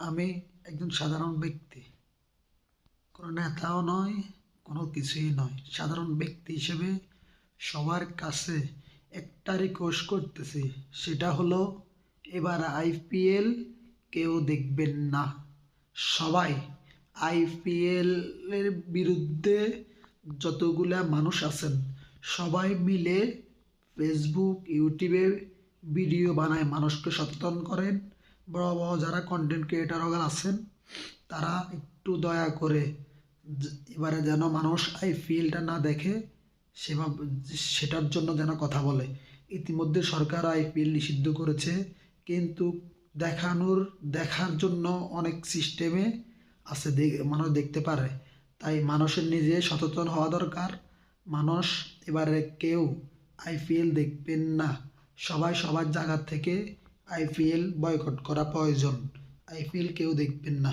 আমি একজন সাধারণ ব্যক্তি, কোনো নেতাও নয়, কোনো কিছুই নয়। সাধারণ ব্যক্তি হিসেবে সবার কাছে একটা রিকোয়েস্ট করতেছি, সেটা হলো এবার আইপিএল কেউ দেখবেন না। সবাই আইপিএলের বিরুদ্ধে যতগুলা মানুষ আছেন সবাই মিলে ফেসবুক, ইউটিউবে ভিডিও বানায় মানুষকে সচেতন করেন। বড় বড় যারা কন্টেন্ট ক্রিয়েটাররা আছেন তারা একটু দয়া করে এবারে যেন মানুষ আইপিএলটা না দেখে সেভাবে সেটার জন্য যেন কথা বলে। ইতিমধ্যে সরকার আইপিএল নিষিদ্ধ করেছে, কিন্তু দেখার জন্য অনেক সিস্টেমে আছে, মানুষ দেখতে পারে। তাই মানুষের নিজে সচেতন হওয়া দরকার। মানুষ এবারে কেউ আইপিএল দেখবেন না। সবাই সবার জায়গা থেকে আইপিএল বয়কট করা প্রয়োজন। আইপিএল কেউ দেখবেন না।